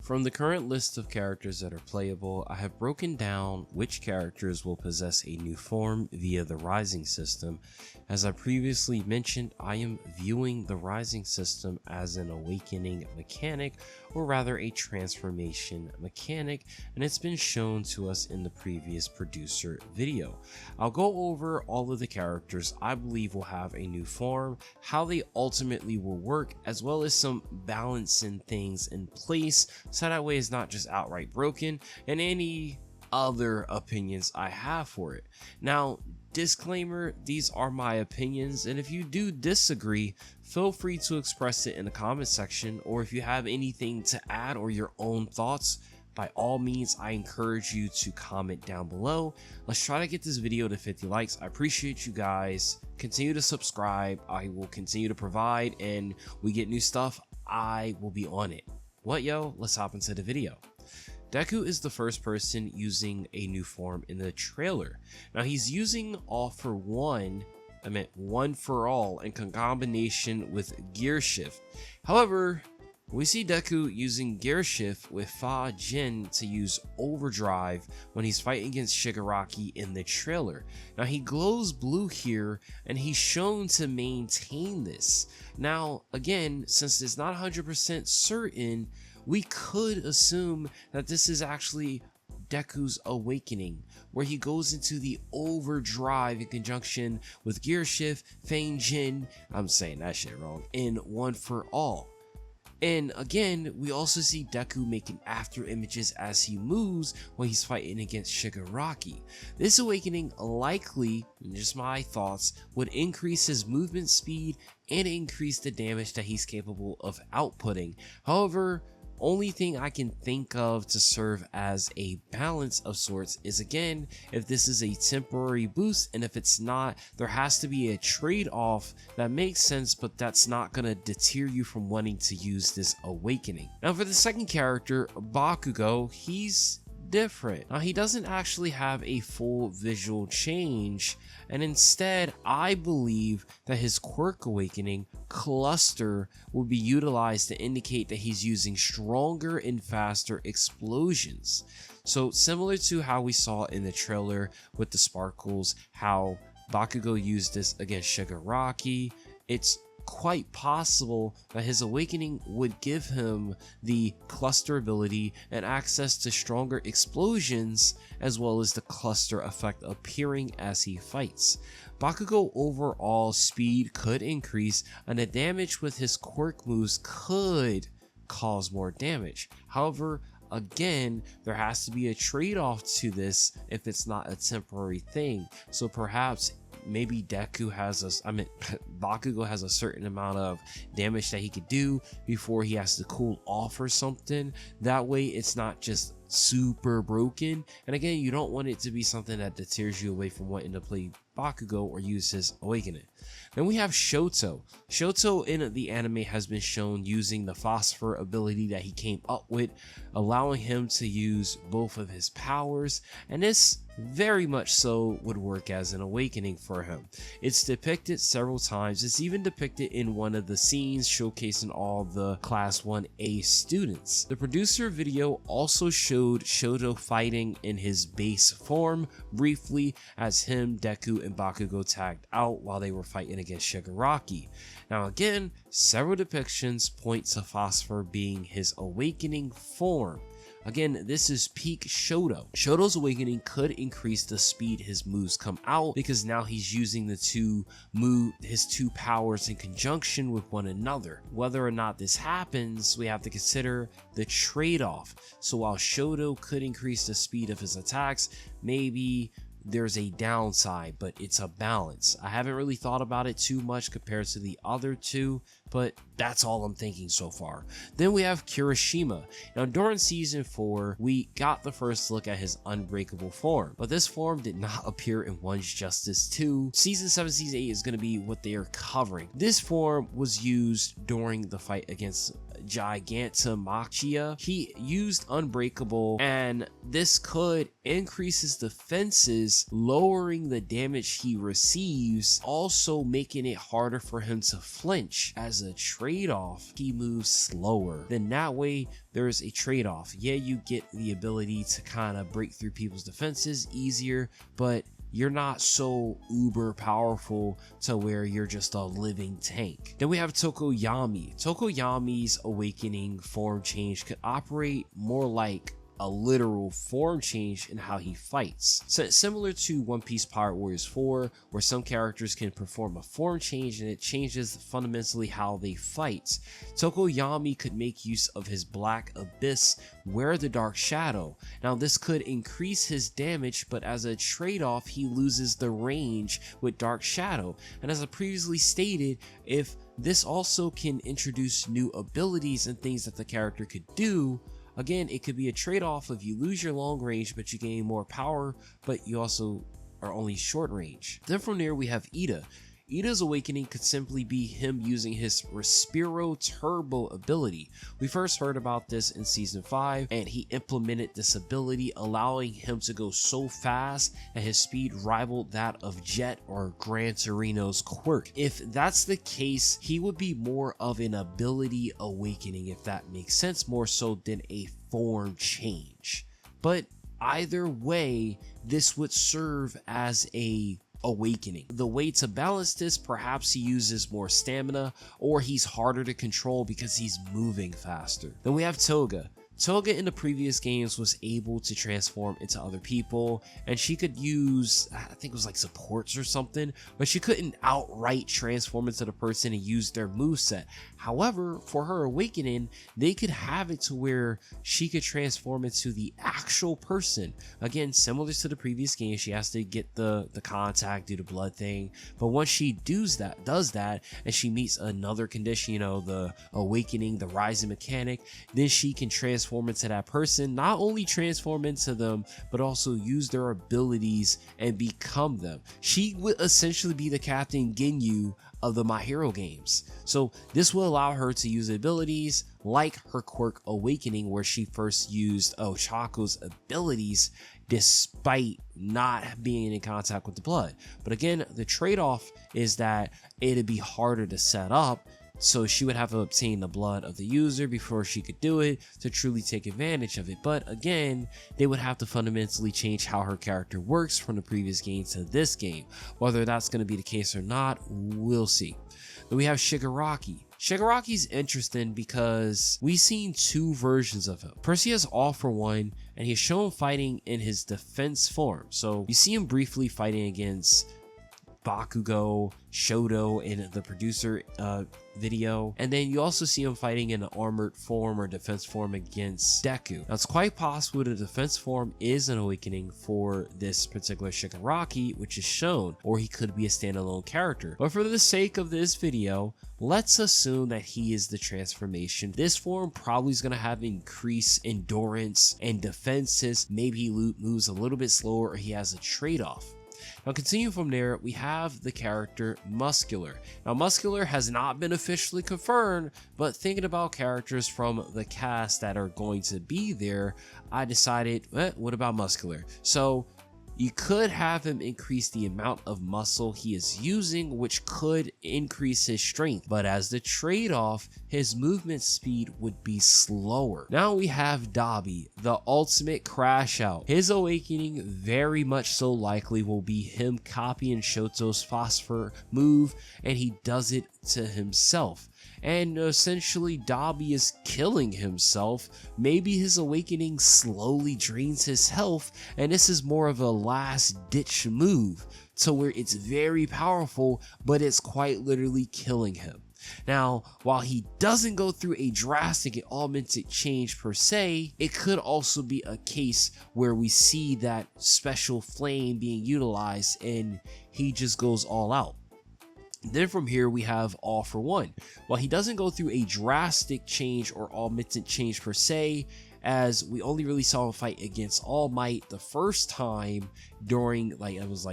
From the current list of characters that are playable, I have broken down which characters will possess a new form via the Rising system. As I previously mentioned, I am viewing the Rising system as an awakening mechanic, or rather a transformation mechanic, and it's been shown to us in the previous producer video. I'll go over all of the characters I believe will have a new form, how they ultimately will work, as well as some balancing things in place so that way it's not just outright broken, and any other opinions I have for it. Now, disclaimer, these are my opinions, and if you do disagree, feel free to express it in the comment section, or if you have anything to add or your own thoughts, by all means, I encourage you to comment down below. Let's try to get this video to 50 likes. I appreciate you guys. Continue to subscribe. I will continue to provide, and we get new stuff, I will be on it. What, yo? Let's hop into the video. Deku is the first person using a new form in the trailer. Now he's using All for One, One for All, in combination with Gear Shift. However, we see Deku using Gear Shift with Fa Jin to use Overdrive when he's fighting against Shigaraki in the trailer. Now he glows blue here, and he's shown to maintain this. Now again, since it's not 100% certain, we could assume that this is actually Deku's awakening, where he goes into the overdrive in conjunction with Gear Shift, Fang Jin, I'm saying that shit wrong, in One for All. And again, we also see Deku making after images as he moves when he's fighting against Shigaraki. This awakening likely, just my thoughts, would increase his movement speed and increase the damage that he's capable of outputting. However, only thing I can think of to serve as a balance of sorts is, again, if this is a temporary boost, and if it's not, there has to be a trade-off that makes sense, but that's not going to deter you from wanting to use this awakening. Now for the second character, Bakugo, he's different. Now he doesn't actually have a full visual change, and instead I believe that his quirk awakening, Cluster, will be utilized to indicate that he's using stronger and faster explosions. So similar to how we saw in the trailer with the sparkles, how Bakugo used this against Shigaraki, it's quite possible that his awakening would give him the cluster ability and access to stronger explosions, as well as the cluster effect appearing as he fights. Bakugo overall speed could increase, and the damage with his quirk moves could cause more damage. However, again, there has to be a trade-off to this if it's not a temporary thing. So perhaps maybe Bakugo has a certain amount of damage that he could do before he has to cool off or something. That way it's not just super broken, and again, you don't want it to be something that deters you away from wanting to play Bakugo or use his awakening. Then we have Shoto. Shoto in the anime has been shown using the phosphor ability that he came up with, allowing him to use both of his powers, and this very much so would work as an awakening for him. It's depicted several times. It's even depicted in one of the scenes showcasing all the class 1A students. The producer video also showed Shoto fighting in his base form briefly as him, Deku, and Bakugo tagged out while they were fighting against Shigaraki. Now again, several depictions point to phosphor being his awakening form. Again, this is peak Shoto. Shoto's awakening could increase the speed his moves come out, because now he's using his two powers in conjunction with one another. Whether or not this happens, we have to consider the trade-off. So while Shoto could increase the speed of his attacks, maybe there's a downside, but it's a balance. I haven't really thought about it too much compared to the other two, but that's all I'm thinking so far. Then we have Kirishima. Now during season 4, we got the first look at his unbreakable form, but this form did not appear in One's Justice 2. Season 7, Season 8 is going to be what they are covering. This form was used during the fight against Gigantomachia. He used Unbreakable, and this could increase his defenses, lowering the damage he receives, also making it harder for him to flinch, as as a trade-off, he moves slower. Then that way, there's a trade-off. Yeah, you get the ability to kind of break through people's defenses easier, but you're not so uber powerful to where you're just a living tank. Then we have Tokoyami. Tokoyami's awakening form change could operate more like a literal form change in how he fights. So similar to One Piece Pirate Warriors 4, where some characters can perform a form change and it changes fundamentally how they fight. Tokoyami could make use of his Black Abyss, Wear the Dark Shadow. Now this could increase his damage, but as a trade-off, he loses the range with Dark Shadow. And as I previously stated, if this also can introduce new abilities and things that the character could do, again, it could be a trade-off of you lose your long range, but you gain more power, but you also are only short range. Then from there, we have Ida. Ida's awakening could simply be him using his Respiro Turbo ability. We first heard about this in Season 5, and he implemented this ability, allowing him to go so fast that his speed rivaled that of Jet or Gran Torino's quirk. If that's the case, he would be more of an ability awakening, if that makes sense, more so than a form change. But either way, this would serve as a awakening. The way to balance this, perhaps he uses more stamina, or he's harder to control because he's moving faster. Then we have Toga. Toga in the previous games was able to transform into other people, and she could use, I think it was like supports or something, but she couldn't outright transform into the person and use their moveset. However, for her awakening, they could have it to where she could transform into the actual person. Again, similar to the previous game, she has to get the contact, do the blood thing, but once she does that, and she meets another condition, you know, the awakening, the rising mechanic, then she can transform into that person, not only transform into them, but also use their abilities and become them. She would essentially be the Captain Ginyu of the My Hero games. So this will allow her to use abilities like her quirk Awakening, where she first used Chaco's abilities despite not being in contact with the blood. But again, the trade-off is that it'd be harder to set up, so she would have to obtain the blood of the user before she could do it to truly take advantage of it. But again, they would have to fundamentally change how her character works from the previous game to this game. Whether that's going to be the case or not, we'll see. Then we have Shigaraki. Shigaraki's interesting because we've seen two versions of him. First, he has All For One, and he's shown fighting in his defense form. So you see him briefly fighting against Bakugo, Shoto in the producer video, and then you also see him fighting in an armored form or defense form against Deku. Now it's quite possible the defense form is an awakening for this particular Shigaraki, which is shown, or he could be a standalone character. But for the sake of this video, let's assume that he is the transformation. This form probably is going to have increased endurance and defenses. Maybe he moves a little bit slower, or he has a trade-off. Now continue from there, we have the character Muscular. Now Muscular has not been officially confirmed, but thinking about characters from the cast that are going to be there, I decided, what about Muscular? So you could have him increase the amount of muscle he is using, which could increase his strength, but as the trade-off, his movement speed would be slower. Now we have Dabi, the ultimate crash out. His awakening very much so likely will be him copying Shoto's Phosphor move, and he does it to himself. And essentially Dabi is killing himself. Maybe his awakening slowly drains his health, and this is more of a last ditch move to where it's very powerful, but it's quite literally killing him. Now, while he doesn't go through a drastic and augmented change per se, it could also be a case where we see that special flame being utilized and he just goes all out. Then from here we have All For One. While he doesn't go through a drastic change or augmented change per se, as we only really saw him fight against All Might the first time during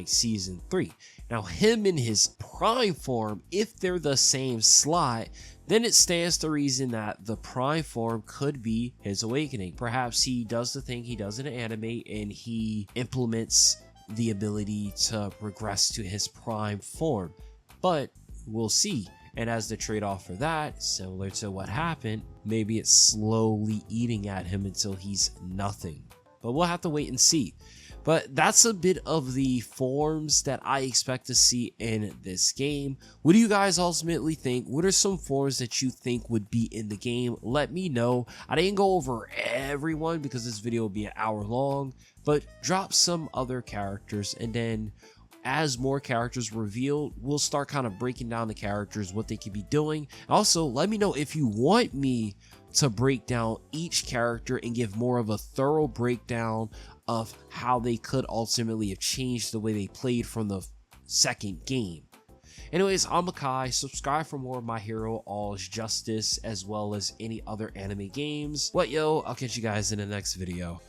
season 3. Now him in his prime form, if they're the same slot, then it stands to reason that the prime form could be his awakening. Perhaps he does the thing he does in an anime and he implements the ability to regress to his prime form. But we'll see. And as the trade-off for that, similar to what happened, maybe it's slowly eating at him until he's nothing. But we'll have to wait and see. But that's a bit of the forms that I expect to see in this game. What do you guys ultimately think? What are some forms that you think would be in the game? Let me know. I didn't go over everyone because this video will be an hour long, but drop some other characters, and then as more characters revealed, we'll start kind of breaking down the characters, what they could be doing. Also, let me know if you want me to break down each character and give more of a thorough breakdown of how they could ultimately have changed the way they played from the second game. Anyways, I'm Makai. Subscribe for more of My Hero All's Justice, as well as any other anime games. What yo, I'll catch you guys in the next video.